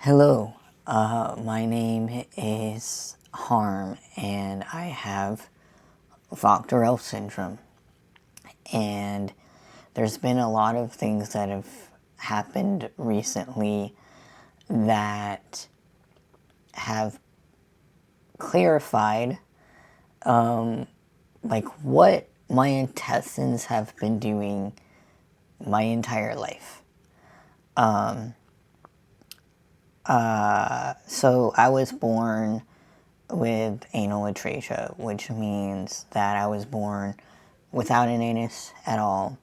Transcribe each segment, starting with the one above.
Hello, my name is Harm, and I have VACTERL syndrome. And there's been a lot of things that have happened recently that have clarified, like what my intestines have been doing my entire life. So I was born with anal atresia, which means that I was born without an anus at all,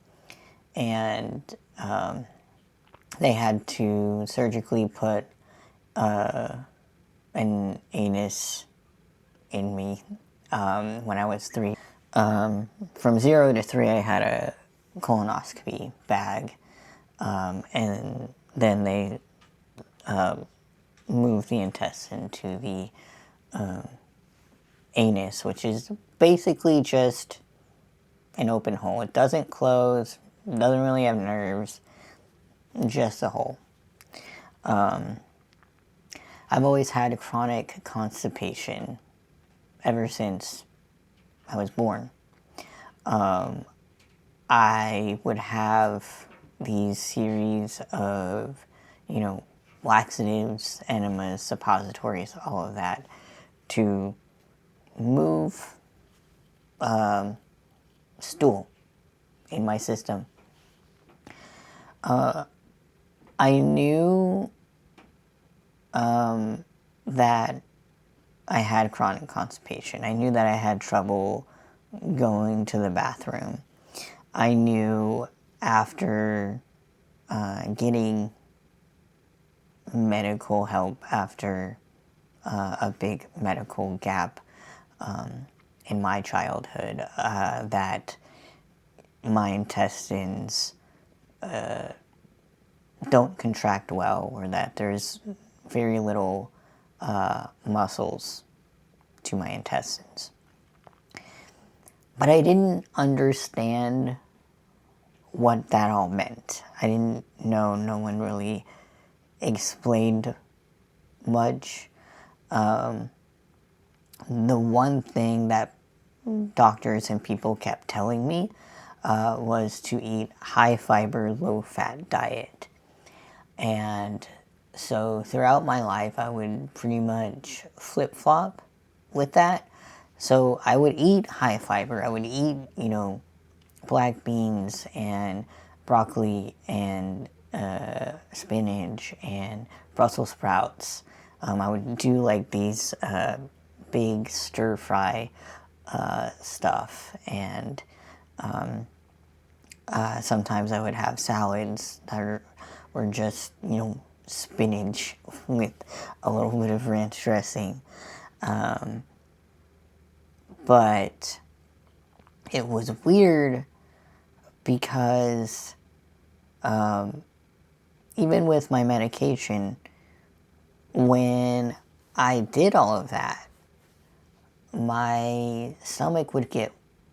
and they had to surgically put an anus in me when I was 3. From 0 to 3, I had a colonoscopy bag, and then they moved the intestine to the anus, which is basically just an open hole. It doesn't close, doesn't really have nerves, just a hole. I've always had chronic constipation ever since I was born. I would have these series of, laxatives, enemas, suppositories, all of that, to move stool in my system. I knew that I had chronic constipation. I knew that I had trouble going to the bathroom. I knew after getting medical help after a big medical gap in my childhood that my intestines don't contract well, or that there's very little muscles to my intestines. But I didn't understand what that all meant. I didn't know, no one really explained much. The one thing that doctors and people kept telling me was to eat high fiber, low fat diet. And so throughout my life, I would pretty much flip-flop with that. So I would eat high fiber. I would eat, black beans and broccoli and spinach and Brussels sprouts. I would do like these big stir fry stuff, and sometimes I would have salads that were just, spinach with a little bit of ranch dressing. But it was weird because even with my medication, when I did all of that, my stomach would get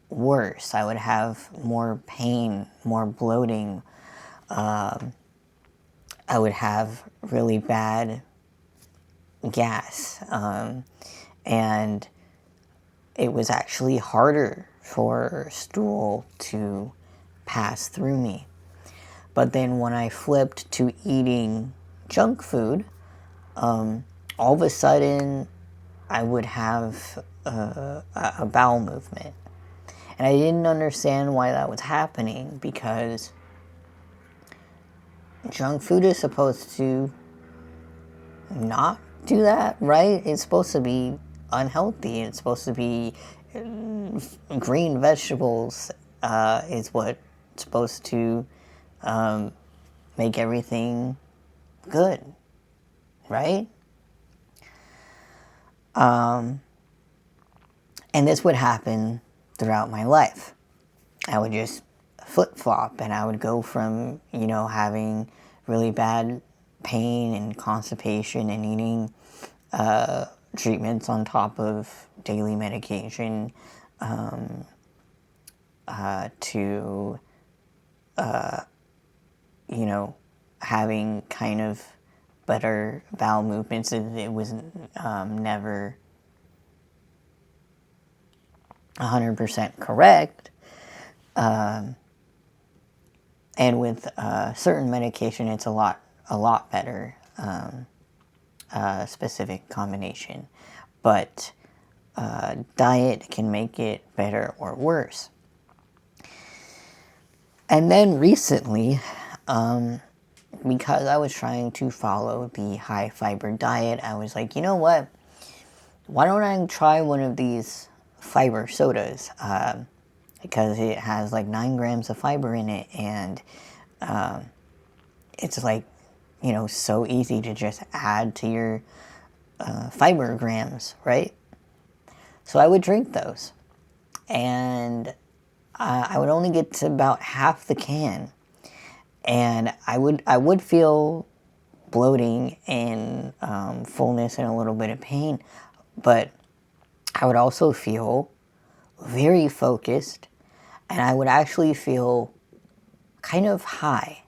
worse. I would have more pain, more bloating. I would have really bad gas. And it was actually harder for stool to pass through me. But then when I flipped to eating junk food, all of a sudden I would have a bowel movement. And I didn't understand why that was happening, because junk food is supposed to not do that, right? It's supposed to be unhealthy. It's supposed to be green vegetables is what's supposed to make everything good, right? And this would happen throughout my life. I would just flip-flop, and I would go from, having really bad pain and constipation and eating treatments on top of daily medication to, having kind of better bowel movements. It was never 100% correct. And with certain medication, it's a lot better, specific combination. But diet can make it better or worse. And then recently, because I was trying to follow the high fiber diet, I was like, you know what? Why don't I try one of these fiber sodas? Because it has like 9 grams of fiber in it, and it's like, you know, so easy to just add to your fiber grams, right? So I would drink those, and I would only get to about half the can, and I would feel bloating and fullness and a little bit of pain, but I would also feel very focused, and I would actually feel kind of high,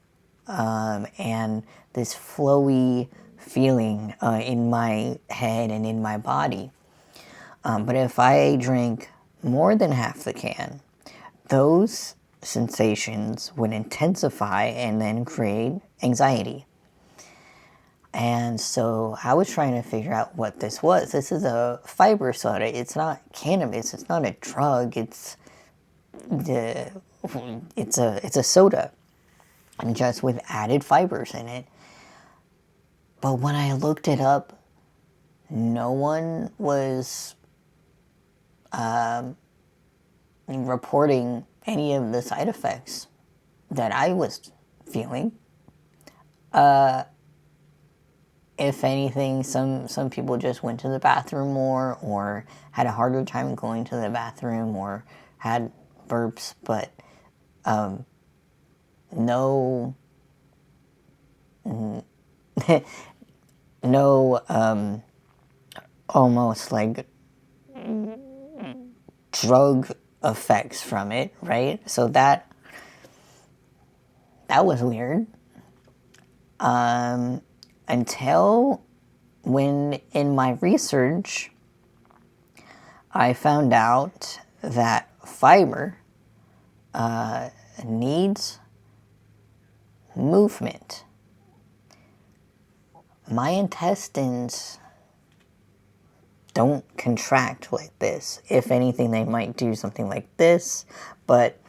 and this flowy feeling in my head and in my body. But if I drink more than half the can, those sensations would intensify and then create anxiety. And so I was trying to figure out what this was. This is a fiber soda. It's not cannabis. It's not a drug. It's a soda, and just with added fibers in it. But when I looked it up, no one was reporting any of the side effects that I was feeling. If anything, some people just went to the bathroom more, or had a harder time going to the bathroom, or had burps, but no almost like drug effects from it, right? So that was weird. Until when in my research I found out that fiber needs movement. My intestines don't contract like this. If anything, they might do something like this, but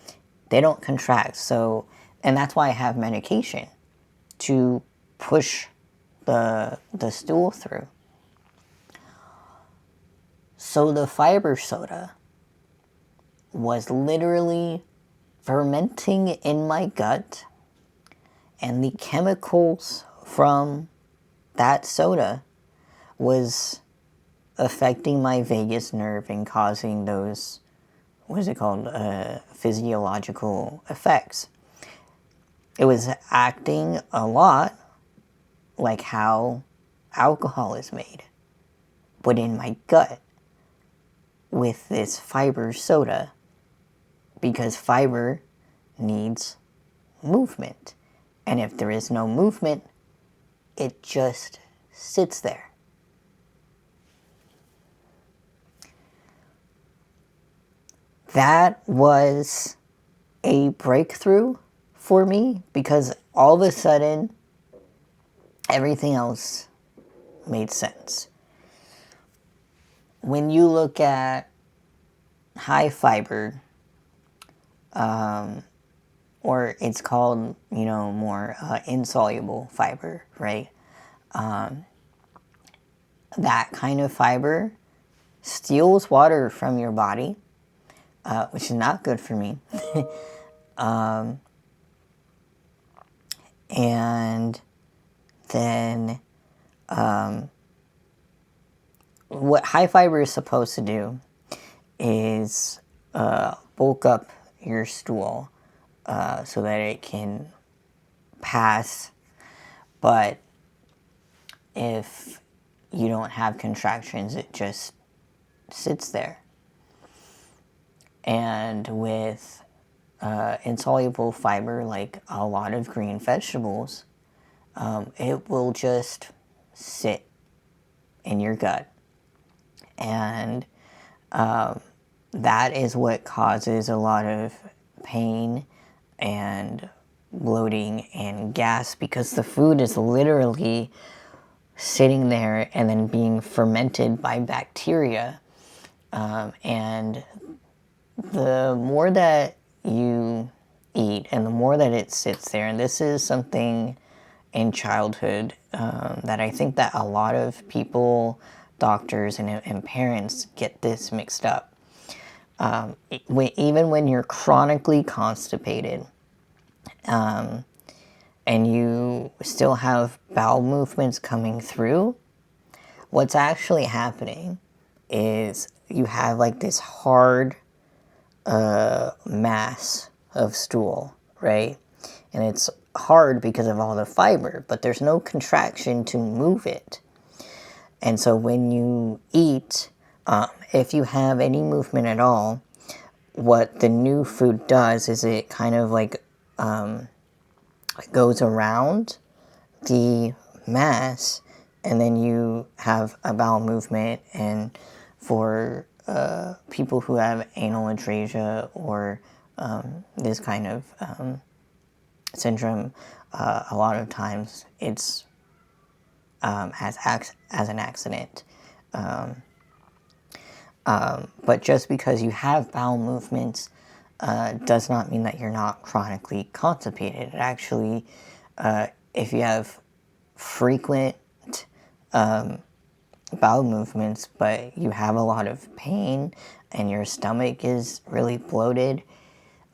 they don't contract. So, and that's why I have medication to push the stool through. So the fiber soda was literally fermenting in my gut, and the chemicals from that soda was affecting my vagus nerve and causing those, what is it called, physiological effects. It was acting a lot like how alcohol is made, but in my gut with this fiber soda, because fiber needs movement. And if there is no movement, it just sits there. That was a breakthrough for me, because all of a sudden, everything else made sense. When you look at high fiber, or it's called, you know, more insoluble fiber, right? That kind of fiber steals water from your body, which is not good for me. And then what high fiber is supposed to do is bulk up your stool so that it can pass. But if you don't have contractions, it just sits there. And with insoluble fiber, like a lot of green vegetables, it will just sit in your gut. And that is what causes a lot of pain and bloating and gas, because the food is literally sitting there and then being fermented by bacteria. And the more that you eat and the more that it sits there, and this is something in childhood that I think that a lot of people, doctors and parents, get this mixed up. Even when you're chronically constipated, and you still have bowel movements coming through, what's actually happening is you have like this hard mass of stool, right? And it's hard because of all the fiber, but there's no contraction to move it. And so when you eat, if you have any movement at all, what the new food does is it kind of like goes around the mass, and then you have a bowel movement. And for people who have anal atresia or this kind of syndrome, a lot of times it's as an accident. But just because you have bowel movements does not mean that you're not chronically constipated. It actually, if you have frequent bowel movements, but you have a lot of pain and your stomach is really bloated,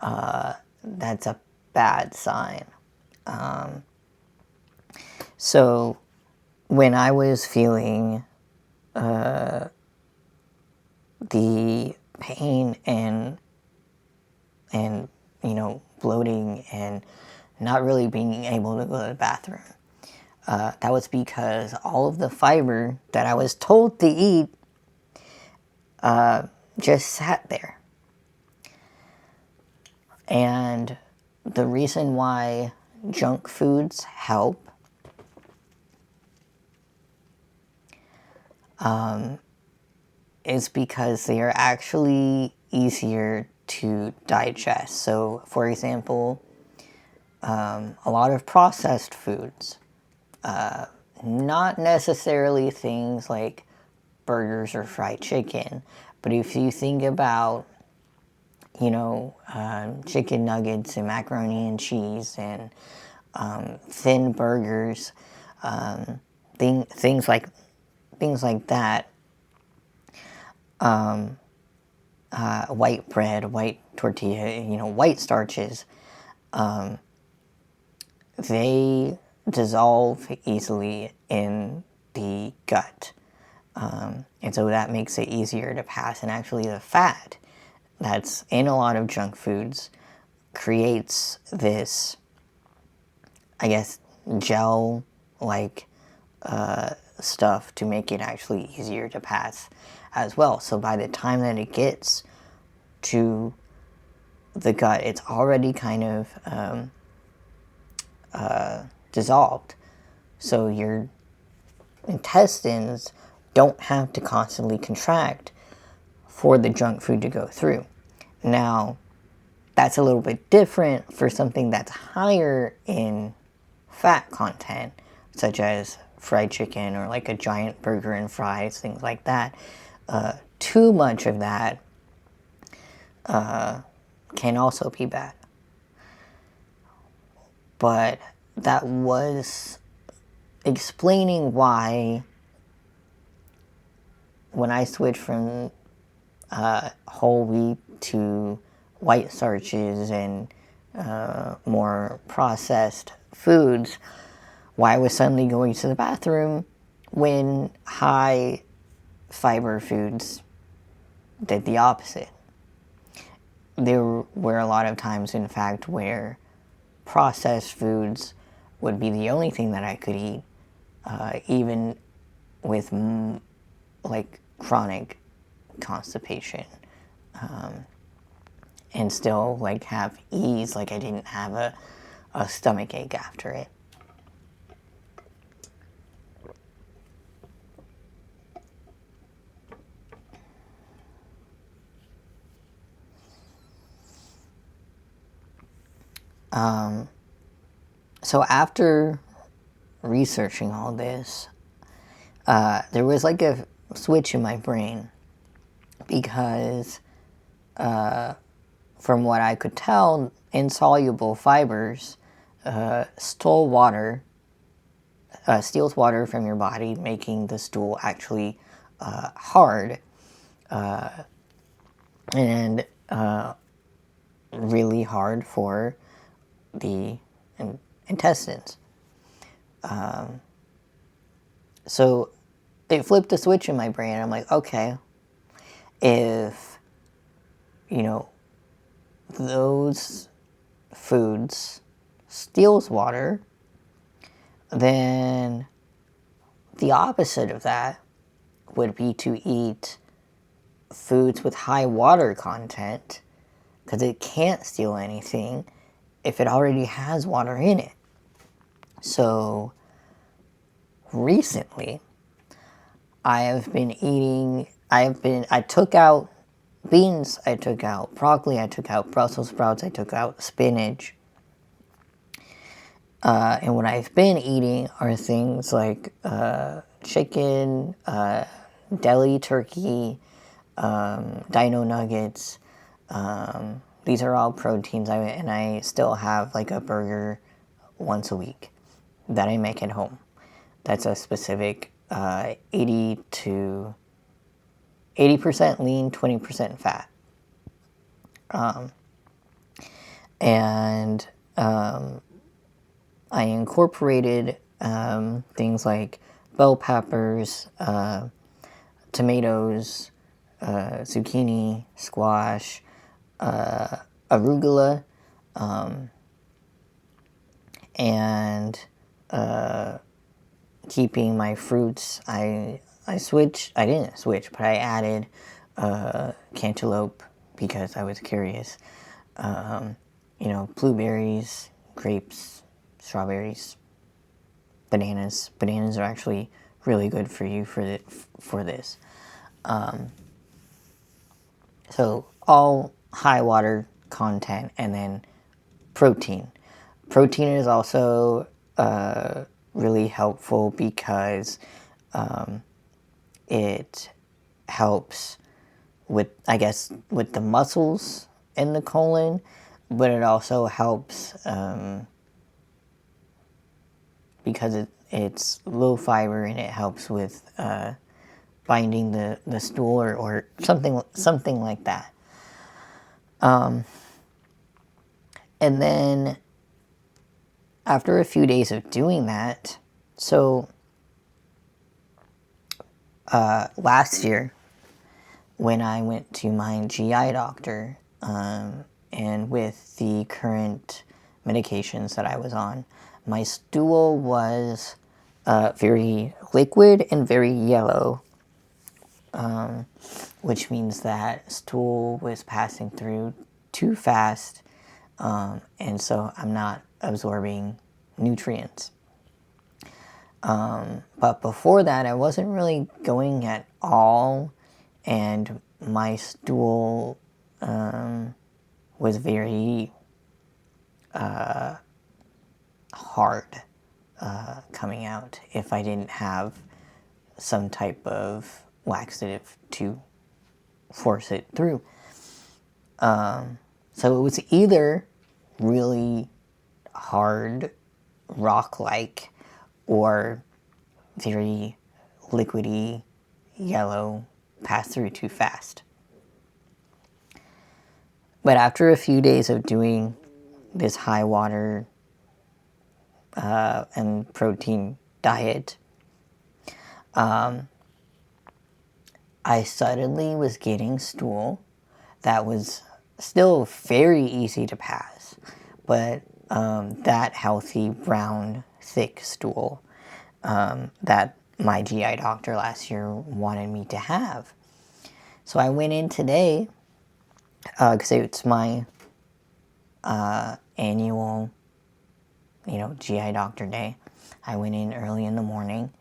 that's a bad sign. So when I was feeling the pain and bloating and not really being able to go to the bathroom, that was because all of the fiber that I was told to eat just sat there. And the reason why junk foods help is because they are actually easier to digest. So, for example, a lot of processed foods, not necessarily things like burgers or fried chicken, but if you think about, chicken nuggets and macaroni and cheese and thin burgers, things like that, white bread, white tortilla, white starches, they dissolve easily in the gut. And so that makes it easier to pass. And actually the fat that's in a lot of junk foods creates this, I guess, gel-like stuff to make it actually easier to pass as well. So by the time that it gets to the gut, it's already kind of dissolved. So your intestines don't have to constantly contract for the junk food to go through. Now, that's a little bit different for something that's higher in fat content, such as fried chicken or like a giant burger and fries, things like that. Too much of that can also be bad. But that was explaining why when I switched from whole wheat to white starches and more processed foods, why I was suddenly going to the bathroom when high fiber foods did the opposite. There were a lot of times, in fact, where processed foods would be the only thing that I could eat, even with like chronic constipation, and still like have ease, like I didn't have a stomach ache after it. So after researching all this, there was like a switch in my brain because from what I could tell, insoluble fibers steals water from your body, making the stool actually hard and really hard for the intestines. So it flipped a switch in my brain. I'm like, okay, if, those foods steals water, then the opposite of that would be to eat foods with high water content, because it can't steal anything if it already has water in it. So recently, I took out beans, I took out broccoli, I took out Brussels sprouts, I took out spinach. And what I've been eating are things like chicken, deli turkey, dino nuggets. These are all proteins, and I still have like a burger once a week that I make at home. That's a specific 80% lean, 20% fat. And I incorporated things like bell peppers, tomatoes, zucchini, squash, arugula, and keeping my fruits. I didn't switch, but I added cantaloupe because I was curious. Blueberries, grapes, strawberries, bananas. Bananas are actually really good for you for this. So all high water content, and then protein. Protein is also really helpful because it helps with the muscles in the colon, but it also helps because it's low fiber, and it helps with binding the stool or something like that. And then after a few days of doing that, so last year when I went to my GI doctor, and with the current medications that I was on, my stool was very liquid and very yellow, which means that stool was passing through too fast, and so I'm not absorbing nutrients. But before that, I wasn't really going at all, and my stool was very hard coming out if I didn't have some type of laxative to force it through. So it was either really hard, rock-like, or very liquidy, yellow, pass through too fast. But after a few days of doing this high water and protein diet, I suddenly was getting stool that was still very easy to pass, but that healthy, brown, thick stool that my GI doctor last year wanted me to have. So I went in today, because it's my annual, GI doctor day. I went in early in the morning,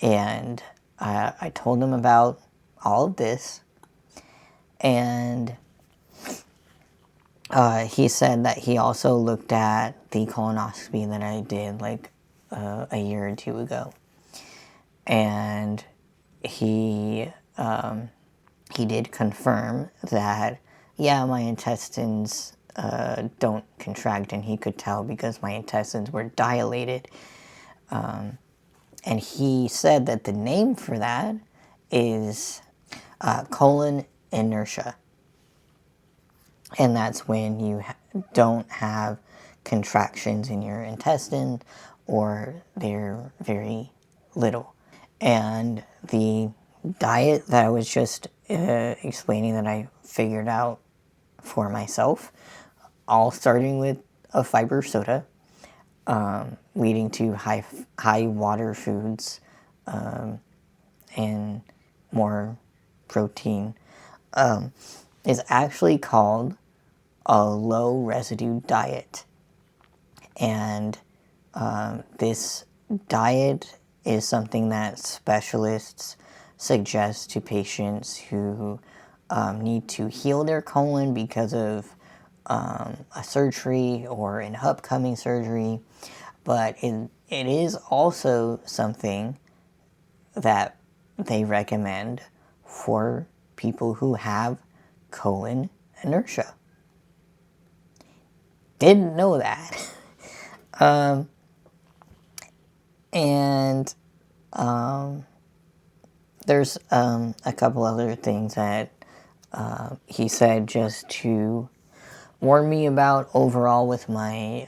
and I told them about all of this, and He said that he also looked at the colonoscopy that I did like a year or two ago, and he he did confirm that, yeah, my intestines don't contract, and he could tell because my intestines were dilated. And he said that the name for that is colon inertia. And that's when you don't have contractions in your intestine, or they're very little. And the diet that I was just explaining that I figured out for myself, all starting with a fiber soda, leading to high water foods, and more protein, is actually called a low-residue diet. And this diet is something that specialists suggest to patients who need to heal their colon because of a surgery or an upcoming surgery. But it is also something that they recommend for people who have colon inertia. Didn't know that. And there's a couple other things that he said just to warn me about overall with my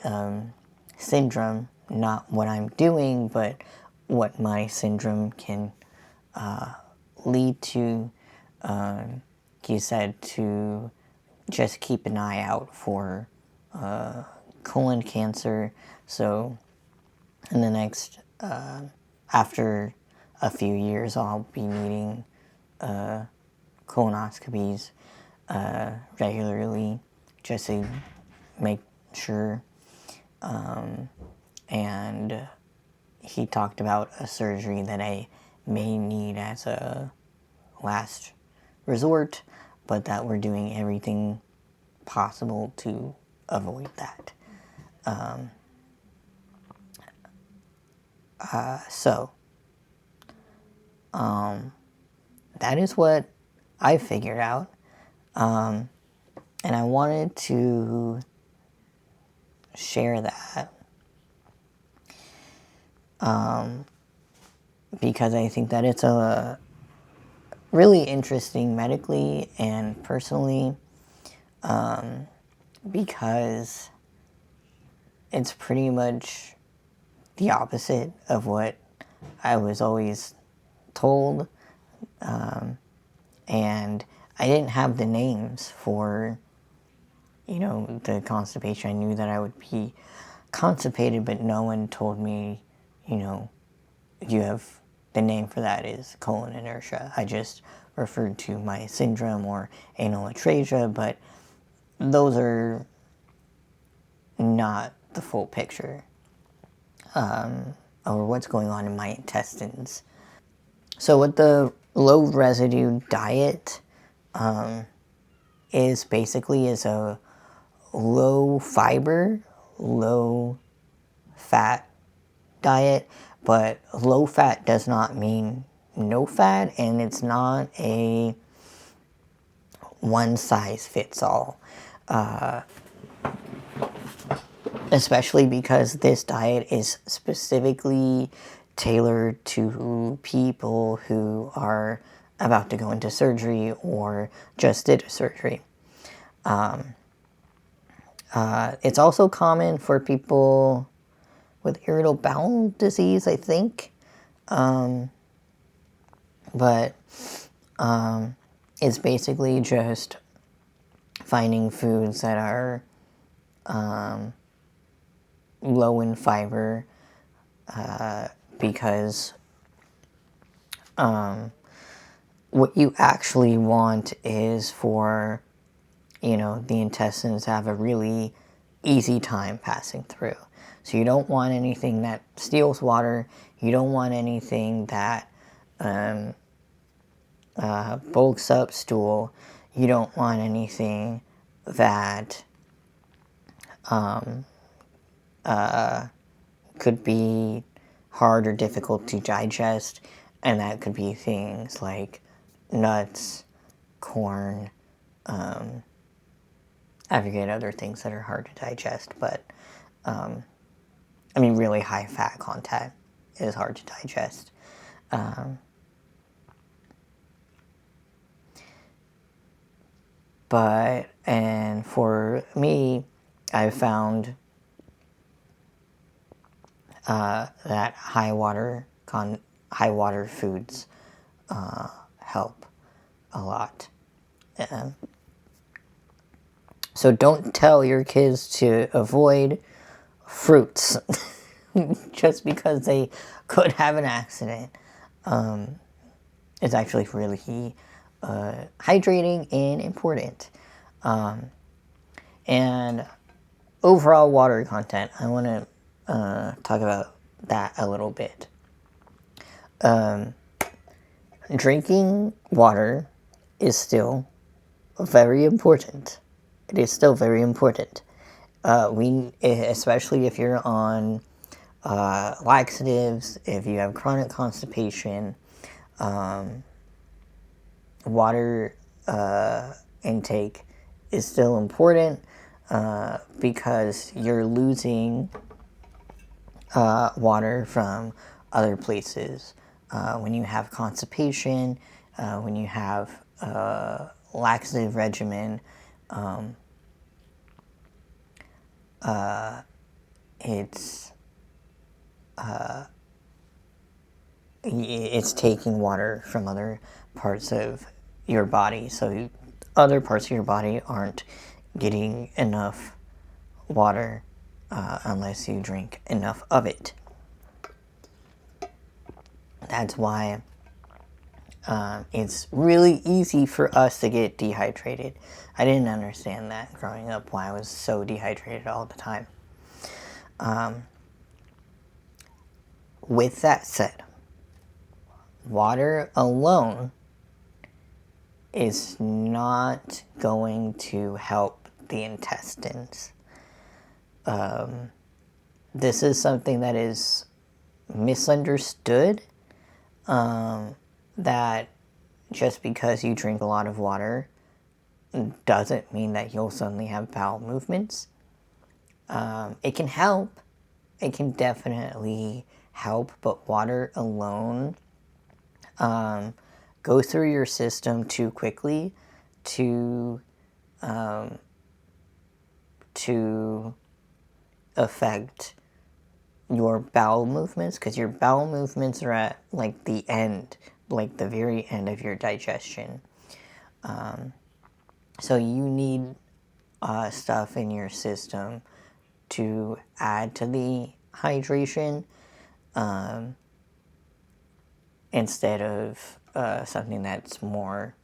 syndrome. Not what I'm doing, but what my syndrome can lead to. He said to just keep an eye out for colon cancer. So in the next, after a few years, I'll be needing colonoscopies regularly just to make sure. And he talked about a surgery that I may need as a last resort, but that we're doing everything possible to avoid that. So that is what I figured out. And I wanted to share that because I think that it's a really interesting medically and personally, because it's pretty much the opposite of what I was always told. And I didn't have the names for, the constipation. I knew that I would be constipated, but no one told me, you have the name for that is colon inertia. I just referred to my syndrome or anal atresia, but those are not the full picture, or what's going on in my intestines. So what the low residue diet is basically is a low fiber, low fat diet, but low fat does not mean no fat, and it's not a one size fits all. Especially because this diet is specifically tailored to people who are about to go into surgery or just did a surgery. It's also common for people with irritable bowel disease, I think. But it's basically just finding foods that are low in fiber, because what you actually want is for, the intestines to have a really easy time passing through. So you don't want anything that steals water. You don't want anything that bulks up stool. You don't want anything that could be hard or difficult to digest, and that could be things like nuts, corn, I forget other things that are hard to digest, but I mean, really high fat content is hard to digest. And for me, I found that high water foods help a lot. So don't tell your kids to avoid fruits just because they could have an accident. It's actually really hydrating and important. And overall water content, I want to talk about that a little bit. Drinking water is still very important. It is still very important. Especially if you're on laxatives, if you have chronic constipation, water intake is still important because you're losing water from other places. When you have constipation, when you have laxative regimen, it's taking water from other parts of your body, so other parts of your body aren't getting enough water unless you drink enough of it. That's why it's really easy for us to get dehydrated. I didn't understand that growing up, why I was so dehydrated all the time. With that said, water alone is not going to help the intestines. This is something that is misunderstood, that just because you drink a lot of water doesn't mean that you'll suddenly have bowel movements. It can help. It can definitely help, but water alone goes through your system too quickly to affect your bowel movements, because your bowel movements are at like the end, like the very end of your digestion. So you need stuff in your system to add to the hydration, instead of something that's more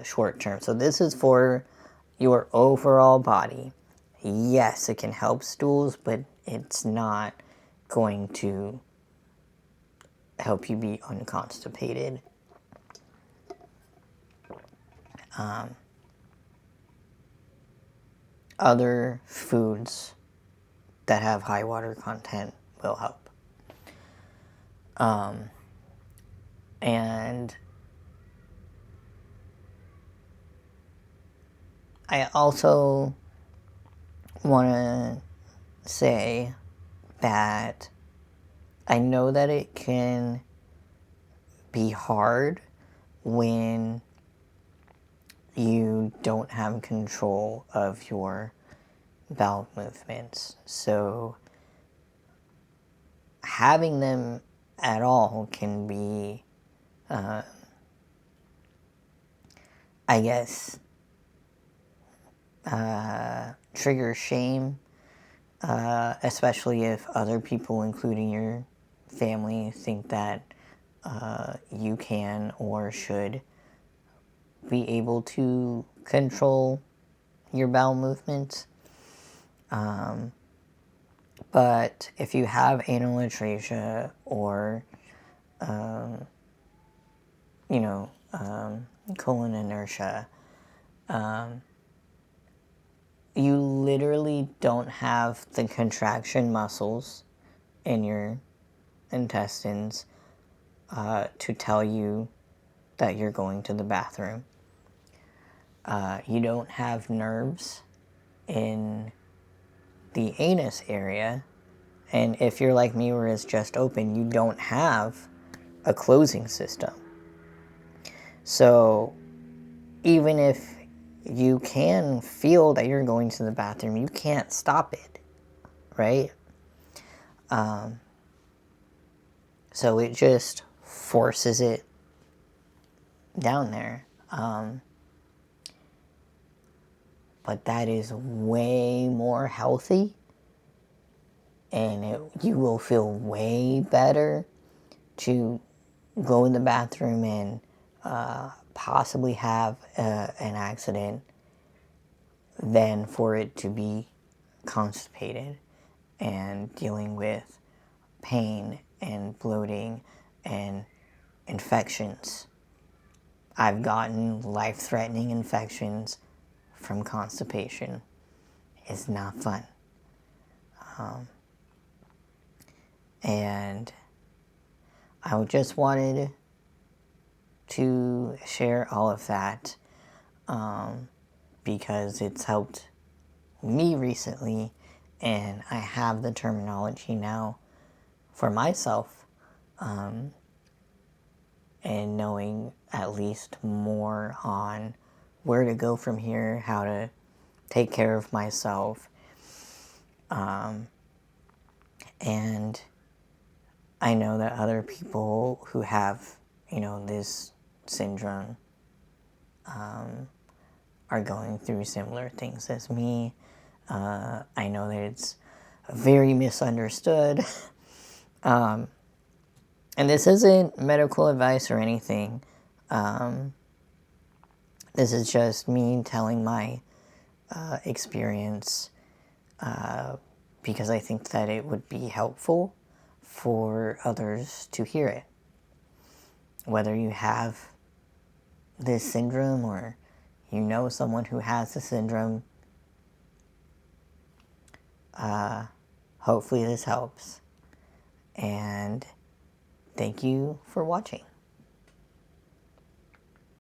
short term. So this is for your overall body. Yes, it can help stools, but it's not going to help you be unconstipated. Other foods that have high water content will help. And I also want to say that I know that it can be hard when you don't have control of your bowel movements. So having them at all can be, I guess, trigger shame, especially if other people, including your family, think that you can or should be able to control your bowel movements. But if you have anal atresia or, colon inertia, you literally don't have the contraction muscles in your intestines to tell you that you're going to the bathroom. You don't have nerves in the anus area. And if you're like me where it's just open, you don't have a closing system. So even if you can feel that you're going to the bathroom, you can't stop it, right? So it just forces it down there. But that is way more healthy, and you will feel way better to go in the bathroom and possibly have an accident than for it to be constipated and dealing with pain and bloating and infections. I've gotten life-threatening infections from constipation. It's not fun. And I just wanted to share all of that because it's helped me recently, and I have the terminology now for myself, and knowing at least more on where to go from here, how to take care of myself, and I know that other people who have, this syndrome are going through similar things as me. I know that it's very misunderstood. And this isn't medical advice or anything. This is just me telling my experience because I think that it would be helpful for others to hear it. Whether you have this syndrome or you know someone who has the syndrome, hopefully this helps. And thank you for watching.